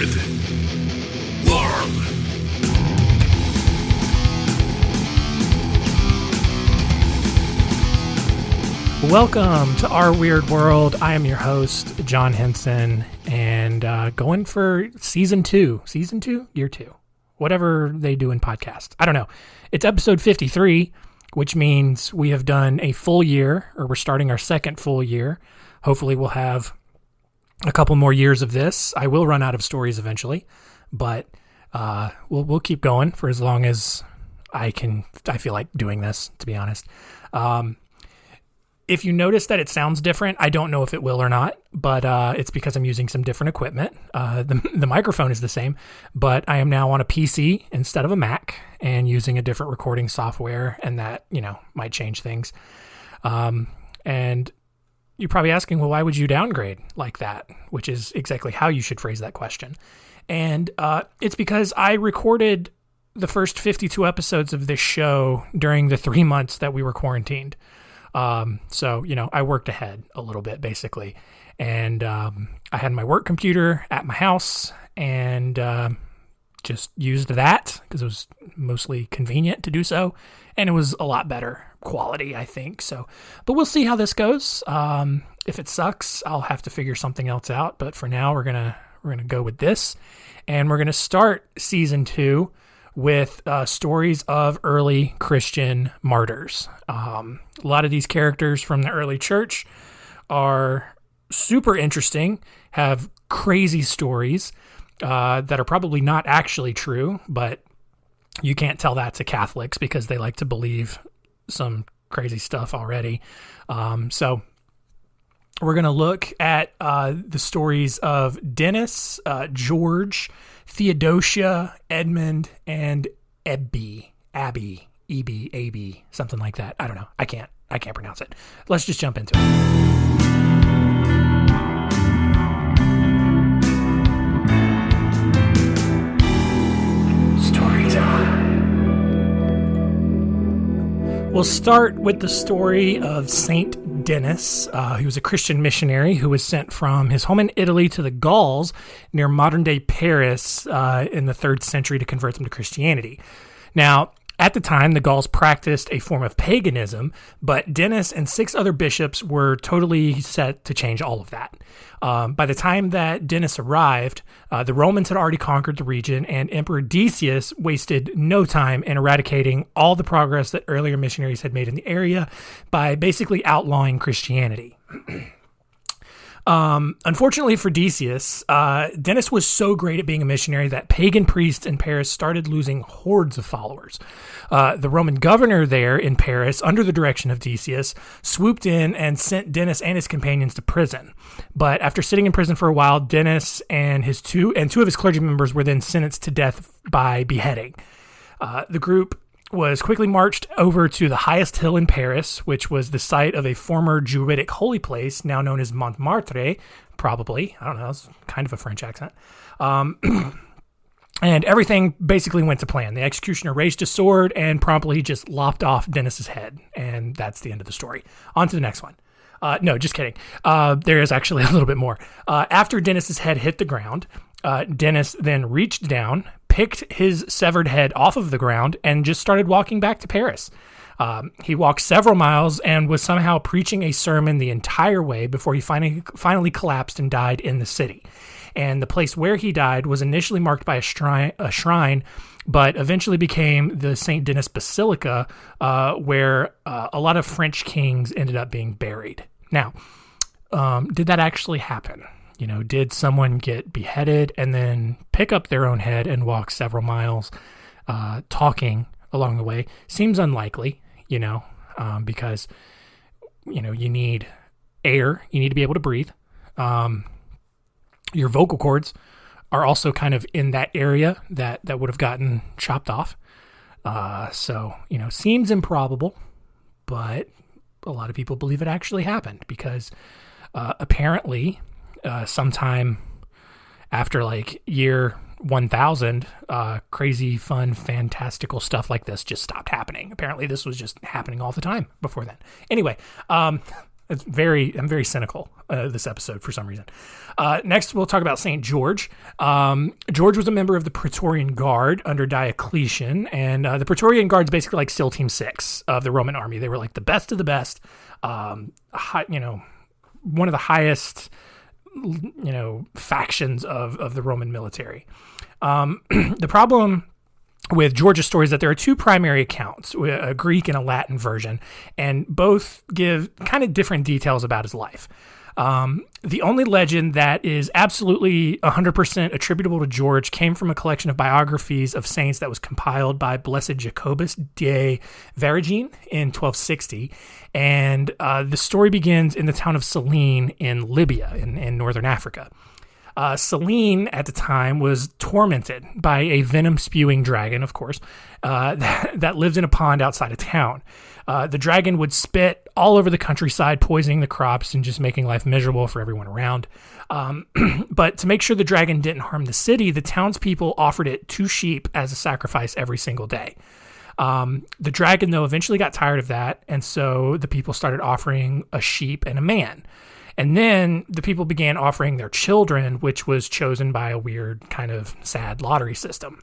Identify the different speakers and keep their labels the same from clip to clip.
Speaker 1: Red World.
Speaker 2: Welcome to Our Weird World. I am your host, John Henson, and going for season 2, year 2, whatever they do in podcast. I don't know. It's episode 53, which means we have done a full year, or we're starting our second full year. Hopefully we'll have a couple more years of this. I will run out of stories eventually, but we'll keep going for as long as I feel like doing this, to be honest. If you notice that it sounds different, I don't know if it will or not, but it's because I'm using some different equipment. The microphone is the same, but I am now on a PC instead of a Mac and using a different recording software, and that, might change things. And you're probably asking, well, why would you downgrade like that? Which is exactly how you should phrase that question. And it's because I recorded the first 52 episodes of this show during the 3 months that we were quarantined. So, I worked ahead a little bit, basically. And I had my work computer at my house and just used that because it was mostly convenient to do so. And it was a lot better quality, I think. So, but we'll see how this goes. If it sucks, I'll have to figure something else out. But for now, we're gonna go with this. And we're going to start season 2 with stories of early Christian martyrs. A lot of these characters from the early church are super interesting, have crazy stories that are probably not actually true, but you can't tell that to Catholics because they like to believe some crazy stuff already. So we're going to look at the stories of Dennis, George, Theodosia, Edmund, and Abby, something like that. I don't know. I can't pronounce it. Let's just jump into it. Story time. We'll start with the story of Saint Dennis. He was a Christian missionary who was sent from his home in Italy to the Gauls near modern-day Paris in the 3rd century to convert them to Christianity. Now, at the time, the Gauls practiced a form of paganism, but Dennis and 6 other bishops were totally set to change all of that. By the time that Dennis arrived, the Romans had already conquered the region, and Emperor Decius wasted no time in eradicating all the progress that earlier missionaries had made in the area by basically outlawing Christianity. Unfortunately for Decius, Dennis was so great at being a missionary that pagan priests in Paris started losing hordes of followers. The Roman governor there in Paris, under the direction of Decius, swooped in and sent Dennis and his companions to prison. But after sitting in prison for a while, Dennis and two of his clergy members were then sentenced to death by beheading. The group was quickly marched over to the highest hill in Paris, which was the site of a former Druidic holy place, now known as Montmartre, probably. I don't know, it's kind of a French accent. And everything basically went to plan. The executioner raised his sword and promptly just lopped off Dennis's head. And that's the end of the story. On to the next one. No, just kidding. There is actually a little bit more. After Dennis's head hit the ground, Dennis then reached down, picked his severed head off of the ground, and just started walking back to Paris. He walked several miles and was somehow preaching a sermon the entire way before he finally collapsed and died in the city. And the place where he died was initially marked by a shrine, but eventually became the St. Denis Basilica, where a lot of French kings ended up being buried. Now, did that actually happen? Did someone get beheaded and then pick up their own head and walk several miles talking along the way? Seems unlikely, because, you need air. You need to be able to breathe. Your vocal cords are also kind of in that area that would have gotten chopped off. So, seems improbable, but a lot of people believe it actually happened because apparently sometime after year 1000, crazy, fun, fantastical stuff like this just stopped happening. Apparently this was just happening all the time before then. Anyway, I'm very cynical this episode for some reason. Next, we'll talk about St. George. George was a member of the Praetorian Guard under Diocletian, and the Praetorian Guard's basically like SEAL Team 6 of the Roman army. They were like the best of the best, one of the highest, factions of the Roman military. The problem with George's story is that there are two primary accounts, a Greek and a Latin version, and both give kind of different details about his life. The only legend that is absolutely 100% attributable to George came from a collection of biographies of saints that was compiled by Blessed Jacobus de Varagine in 1260. And the story begins in the town of Selene in Libya in northern Africa. Selene at the time was tormented by a venom-spewing dragon, of course, that lived in a pond outside of town. The dragon would spit all over the countryside, poisoning the crops and just making life miserable for everyone around. But to make sure the dragon didn't harm the city, the townspeople offered it 2 sheep as a sacrifice every single day. The dragon, though, eventually got tired of that, and so the people started offering a sheep and a man. And then the people began offering their children, which was chosen by a weird kind of sad lottery system.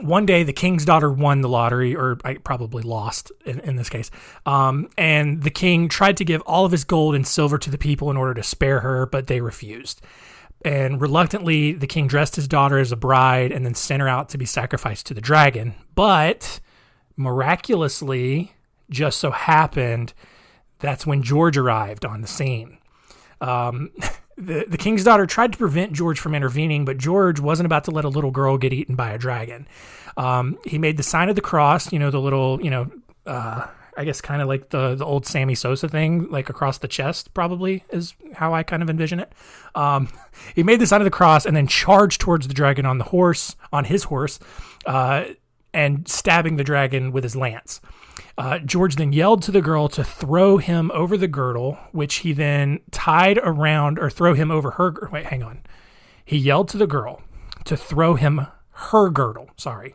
Speaker 2: One day, the king's daughter won the lottery, or I probably lost in this case. And the king tried to give all of his gold and silver to the people in order to spare her, but they refused. And reluctantly, the king dressed his daughter as a bride and then sent her out to be sacrificed to the dragon. But miraculously, just so happened, that's when George arrived on the scene. The king's daughter tried to prevent George from intervening, but George wasn't about to let a little girl get eaten by a dragon. He made the sign of the cross, the little, I guess kind of like the old Sammy Sosa thing, like across the chest, probably is how I kind of envision it. He made the sign of the cross and then charged towards the dragon on his horse, and stabbing the dragon with his lance. George then yelled to the girl to throw him over the girdle, which he then tied around, or throw him over her. Wait, hang on. He yelled to the girl to throw him her girdle. Sorry.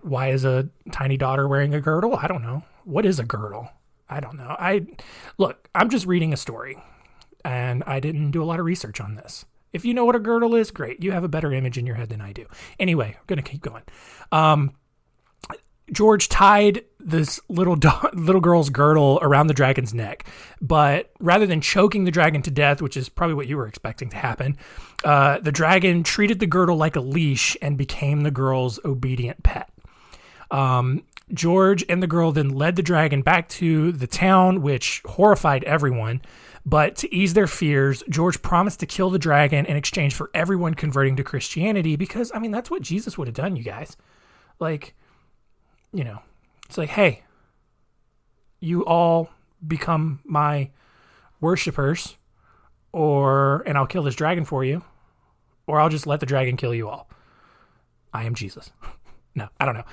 Speaker 2: Why is a tiny daughter wearing a girdle? I don't know. What is a girdle? I don't know. Look, I'm just reading a story, and I didn't do a lot of research on this. If you know what a girdle is, great. You have a better image in your head than I do. Anyway, I'm going to keep going. George tied this little girl's girdle around the dragon's neck, but rather than choking the dragon to death, which is probably what you were expecting to happen, the dragon treated the girdle like a leash and became the girl's obedient pet. George and the girl then led the dragon back to the town, which horrified everyone. But to ease their fears, George promised to kill the dragon in exchange for everyone converting to Christianity, because, that's what Jesus would have done, you guys. It's like, hey, you all become my worshipers, and I'll kill this dragon for you, or I'll just let the dragon kill you all. I am Jesus. No, I don't know.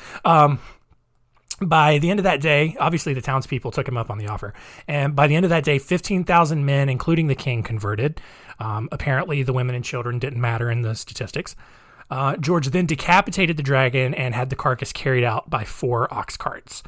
Speaker 2: By the end of that day, obviously the townspeople took him up on the offer. And by the end of that day, 15,000 men, including the king, converted. Apparently the women and children didn't matter in the statistics. George then decapitated the dragon and had the carcass carried out by 4 ox carts.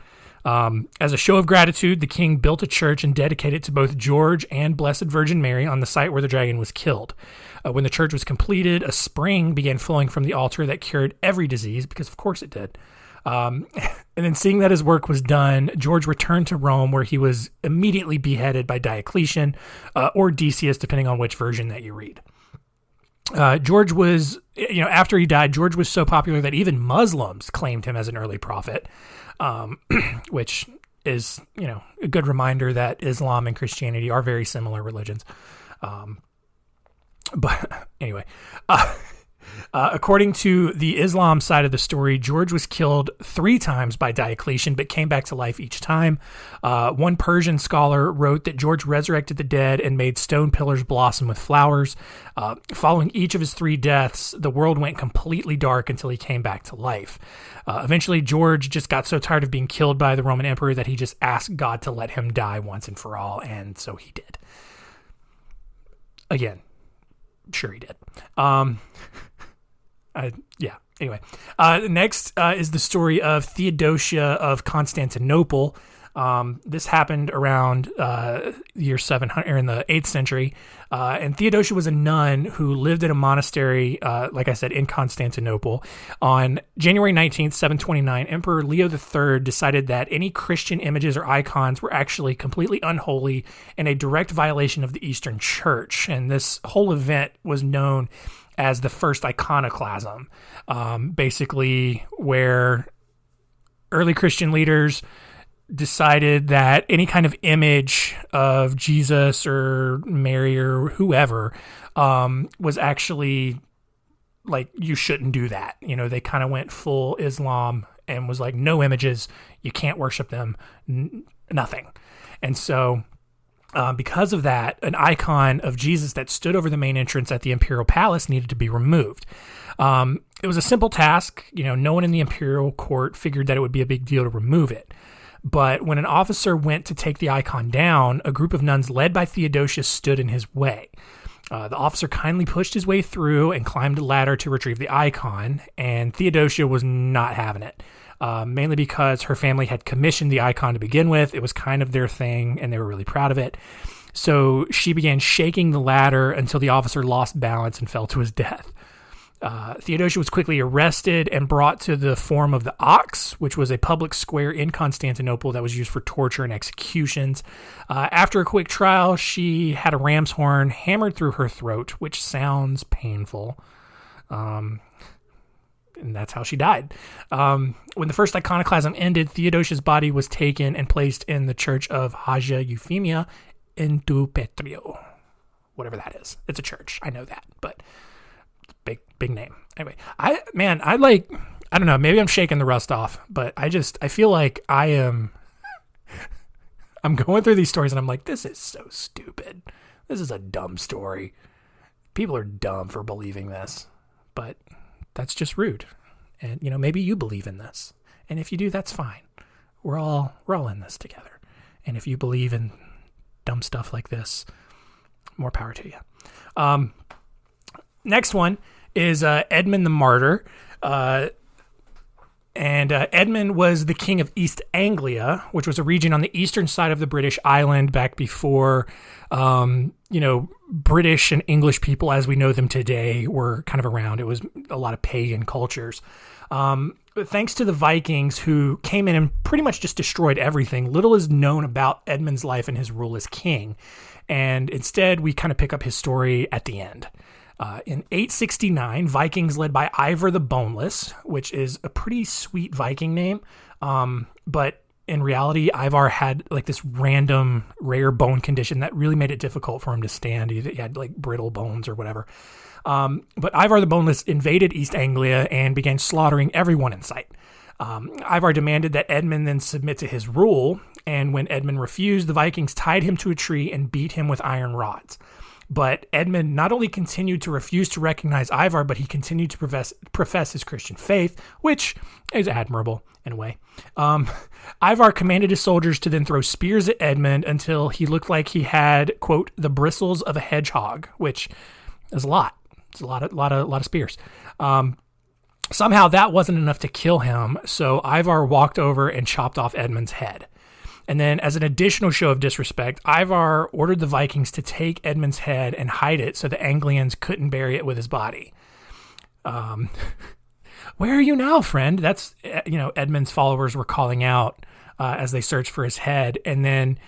Speaker 2: As a show of gratitude, the king built a church and dedicated it to both George and Blessed Virgin Mary on the site where the dragon was killed. When the church was completed, a spring began flowing from the altar that cured every disease, because of course it did. And then seeing that his work was done, George returned to Rome, where he was immediately beheaded by Diocletian, or Decius, depending on which version that you read. George was, after he died, George was so popular that even Muslims claimed him as an early prophet, which is, a good reminder that Islam and Christianity are very similar religions. But anyway, according to the Islam side of the story, George was killed 3 times by Diocletian, but came back to life each time. One Persian scholar wrote that George resurrected the dead and made stone pillars blossom with flowers. Following each of his 3 deaths, the world went completely dark until he came back to life. Eventually, George just got so tired of being killed by the Roman emperor that he just asked God to let him die once and for all, and so he did. Again, sure he did. Anyway, next is the story of Theodosia of Constantinople. This happened around year 700, or in the 8th century. And Theodosia was a nun who lived in a monastery, like I said, in Constantinople. On January 19th, 729, Emperor Leo III decided that any Christian images or icons were actually completely unholy and a direct violation of the Eastern Church. And this whole event was known as the First Iconoclasm, basically where early Christian leaders decided that any kind of image of Jesus or Mary or whoever was actually like, you shouldn't do that. You know, they kind of went full Islam and was like, no images, you can't worship them, nothing. And so because of that, an icon of Jesus that stood over the main entrance at the imperial palace needed to be removed. It was a simple task. You know, no one in the imperial court figured that it would be a big deal to remove it. But when an officer went to take the icon down, a group of nuns led by Theodosia stood in his way. The officer kindly pushed his way through and climbed a ladder to retrieve the icon, and Theodosia was not having it, mainly because her family had commissioned the icon to begin with. It was kind of their thing, and they were really proud of it. So she began shaking the ladder until the officer lost balance and fell to his death. Theodosia was quickly arrested and brought to the Forum of the Ox, which was a public square in Constantinople that was used for torture and executions. After a quick trial, she had a ram's horn hammered through her throat, which sounds painful. And that's how she died. When the first iconoclasm ended, Theodosia's body was taken and placed in the church of Hagia Euphemia in Petrio. Whatever that is. It's a church. I know that, but big name. Anyway, I don't know, maybe I'm shaking the rust off, but I feel like I'm going through these stories and I'm like, this is so stupid. This is a dumb story. People are dumb for believing this, but that's just rude. And, you know, maybe you believe in this. And if you do, that's fine. We're all in this together. And if you believe in dumb stuff like this, more power to you. Next one is Edmund the Martyr. And Edmund was the king of East Anglia, which was a region on the eastern side of the British island back before, British and English people as we know them today were kind of around. It was a lot of pagan cultures. But thanks to the Vikings who came in and pretty much just destroyed everything, little is known about Edmund's life and his rule as king. And instead, we kind of pick up his story at the end. In 869, Vikings led by Ivar the Boneless, which is a pretty sweet Viking name, but in reality, Ivar had like this random rare bone condition that really made it difficult for him to stand. He had like brittle bones or whatever. But Ivar the Boneless invaded East Anglia and began slaughtering everyone in sight. Ivar demanded that Edmund then submit to his rule, and when Edmund refused, the Vikings tied him to a tree and beat him with iron rods. But Edmund not only continued to refuse to recognize Ivar, but he continued to profess his Christian faith, which is admirable in a way. Ivar commanded his soldiers to then throw spears at Edmund until he looked like he had, quote, the bristles of a hedgehog, which is a lot. It's a lot of spears. Somehow that wasn't enough to kill him, so Ivar walked over and chopped off Edmund's head. And then, as an additional show of disrespect, Ivar ordered the Vikings to take Edmund's head and hide it so the Anglians couldn't bury it with his body. Where are you now, friend? That's, Edmund's followers were calling out as they searched for his head. And then,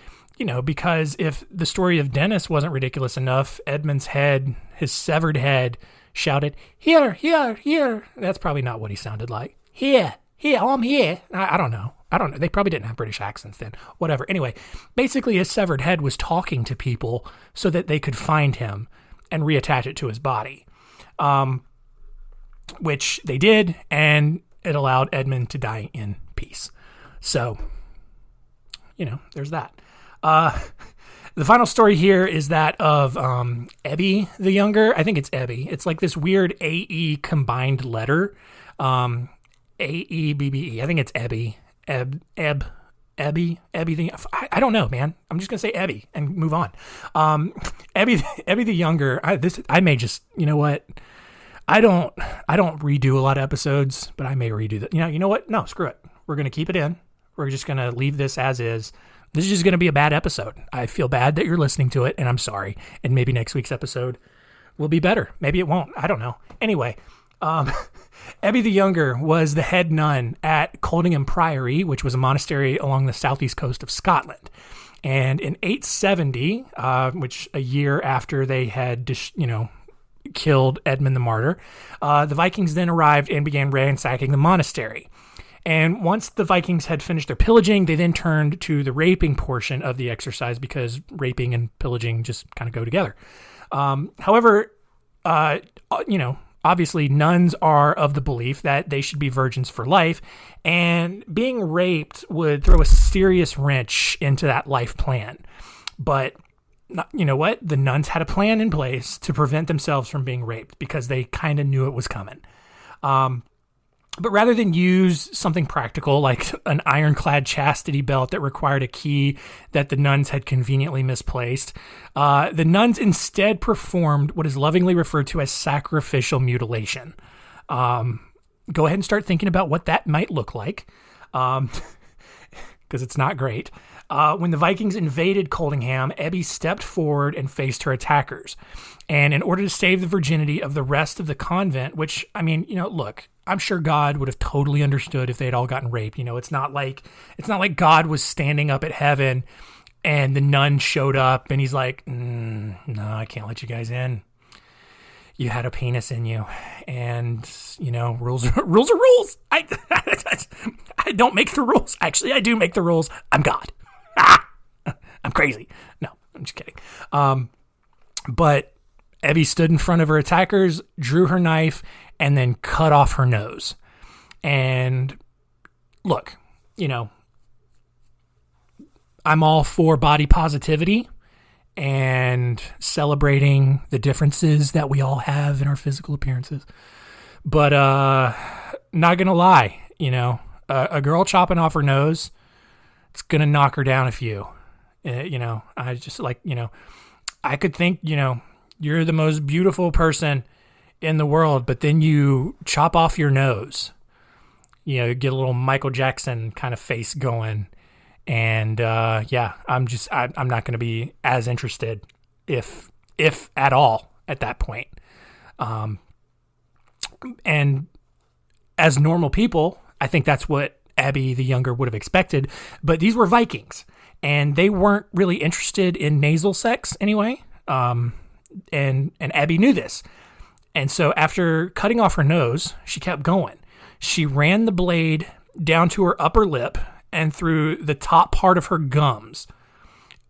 Speaker 2: because if the story of Dennis wasn't ridiculous enough, Edmund's head, his severed head, shouted, "Here, here, here." That's probably not what he sounded like. Here, I'm here. I don't know. They probably didn't have British accents then. Whatever. Anyway, basically his severed head was talking to people so that they could find him and reattach it to his body, which they did, and it allowed Edmund to die in peace. So, there's that. The final story here is that of Ebby the Younger. I think it's Ebby. It's like this weird AE combined letter. AEBBE. I think it's Ebby. Ebby the, I don't know, man. I'm just gonna say Ebby and move on. Ebby the Younger. I may just, you know what? I don't redo a lot of episodes, but I may redo that. You know what? No, screw it. We're gonna keep it in. We're just going to leave this as is. This is just going to be a bad episode. I feel bad that you're listening to it, and I'm sorry. And maybe next week's episode will be better. Maybe it won't. I don't know. Anyway, Ebby the Younger was the head nun at Coldingham Priory, which was a monastery along the southeast coast of Scotland. And in 870, which a year after they had, killed Edmund the Martyr, the Vikings then arrived and began ransacking the monastery. And once the Vikings had finished their pillaging, they then turned to the raping portion of the exercise because raping and pillaging just kind of go together. However, obviously nuns are of the belief that they should be virgins for life, and being raped would throw a serious wrench into that life plan. But you know what? The nuns had a plan in place to prevent themselves from being raped because they kind of knew it was coming. But rather than use something practical like an ironclad chastity belt that required a key that the nuns had conveniently misplaced, the nuns instead performed what is lovingly referred to as sacrificial mutilation. Go ahead and start thinking about what that might look like, because it's not great. When the Vikings invaded Coldingham, Ebby stepped forward and faced her attackers. And in order to save the virginity of the rest of the convent, which, look, I'm sure God would have totally understood if they had all gotten raped. It's not like God was standing up at heaven and the nun showed up and he's like, no, I can't let you guys in. You had a penis in you, and rules are rules. I don't make the rules. Actually, I do make the rules. I'm God. I'm crazy. No, I'm just kidding. But Ebby stood in front of her attackers, drew her knife, and then cut off her nose. And look, I'm all for body positivity and celebrating the differences that we all have in our physical appearances. But not going to lie, a girl chopping off her nose, it's going to knock her down a few. I just I could think, you're the most beautiful person in the world, but then you chop off your nose, get a little Michael Jackson kind of face going. And I'm not going to be as interested if at all at that point. And as normal people, I think that's what Ebby the Younger would have expected, but these were Vikings and they weren't really interested in nasal sex anyway. And Ebby knew this. And so after cutting off her nose, she kept going. She ran the blade down to her upper lip and through the top part of her gums,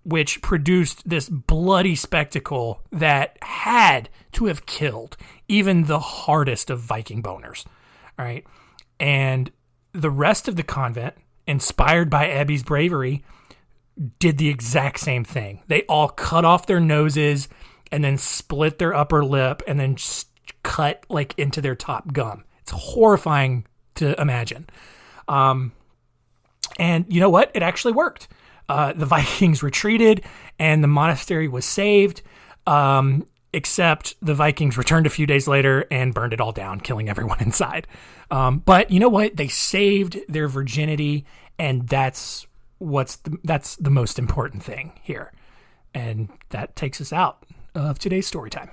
Speaker 2: which produced this bloody spectacle that had to have killed even the hardest of Viking boners. All right. And the rest of the convent, inspired by Ebby's bravery, did the exact same thing. They all cut off their noses and then split their upper lip and then just cut into their top gum. It's horrifying to imagine. And you know what? It actually worked. The Vikings retreated and the monastery was saved, except the Vikings returned a few days later and burned it all down, killing everyone inside. But you know what? They saved their virginity, and that's the most important thing here. And that takes us out of today's story time.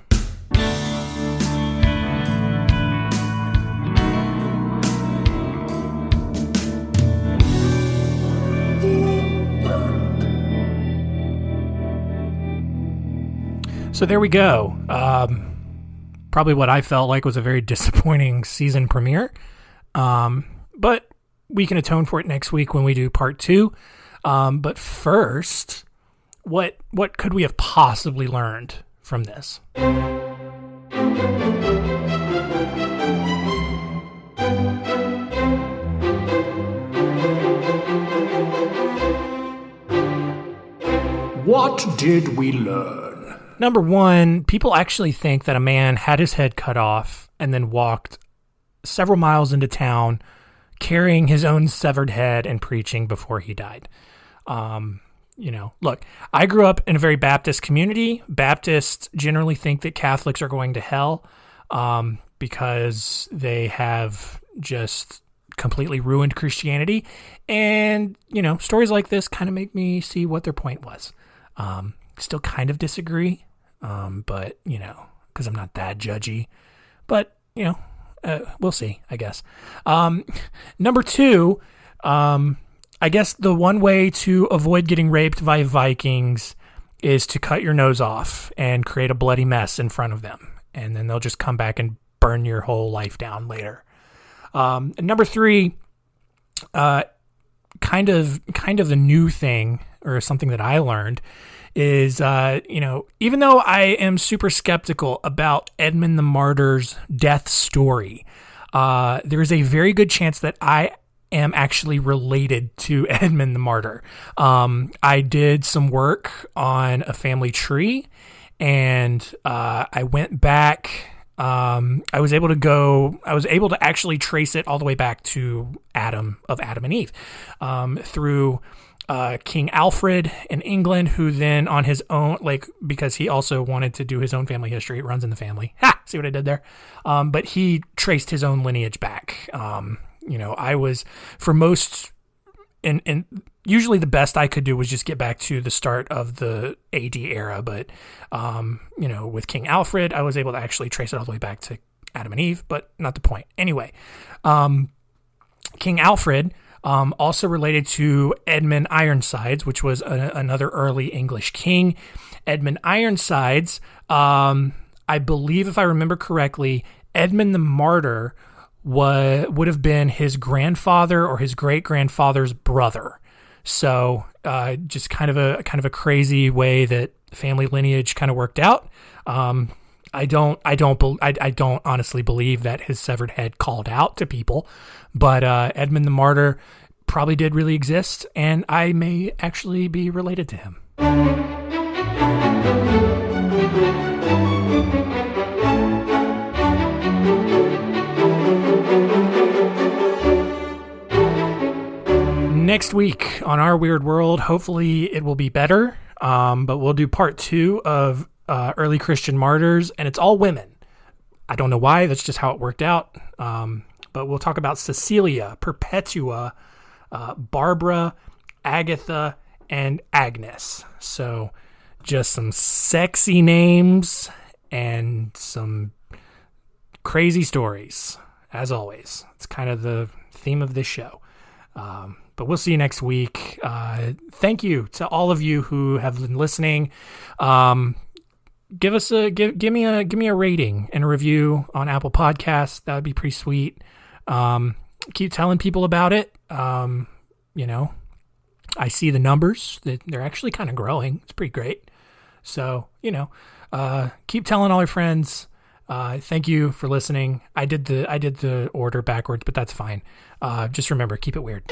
Speaker 2: So there we go. Probably what I felt like was a very disappointing season premiere. But we can atone for it next week when we do part 2. But first, what could we have possibly learned from this? What did we learn? Number 1, people actually think that a man had his head cut off and then walked several miles into town carrying his own severed head and preaching before he died. Look, I grew up in a very Baptist community. Baptists generally think that Catholics are going to hell because they have just completely ruined Christianity. And, stories like this kind of make me see what their point was. Still kind of disagree, but, because I'm not that judgy. But, we'll see, I guess. Number 2, I guess the one way to avoid getting raped by Vikings is to cut your nose off and create a bloody mess in front of them. And then they'll just come back and burn your whole life down later. And number 3, kind of the new thing, or something that I learned, is, even though I am super skeptical about Edmund the Martyr's death story, there is a very good chance that I am actually related to Edmund the Martyr. I did some work on a family tree, and I went back. I was able to actually trace it all the way back to Adam and Eve, through King Alfred in England, who then on his own, because he also wanted to do his own family history, it runs in the family. See what I did there? But he traced his own lineage back. I was, for most, and usually the best I could do was just get back to the start of the AD era. But, with King Alfred, I was able to actually trace it all the way back to Adam and Eve, but not the point. Anyway, King Alfred, also related to Edmund Ironsides, which was another early English king. Edmund Ironsides, I believe, if I remember correctly, Edmund the Martyr would have been his grandfather or his great-grandfather's brother. So just kind of a crazy way that family lineage kind of worked out. I don't honestly believe that his severed head called out to people, but Edmund the Martyr probably did really exist, and I may actually be related to him. Next week on Our Weird World, hopefully it will be better, but we'll do part 2 of early Christian martyrs, and it's all women. I don't know why, that's just how it worked out, but we'll talk about Cecilia, Perpetua, Barbara, Agatha, and Agnes. So just some sexy names and some crazy stories, as always. It's kind of the theme of this show. But we'll see you next week. Thank you to all of you who have been listening. Give me a rating and a review on Apple Podcasts. That would be pretty sweet. Keep telling people about it. I see the numbers that they're actually kind of growing. It's pretty great. So, keep telling all your friends. Thank you for listening. I did the order backwards, but that's fine. Just remember, keep it weird.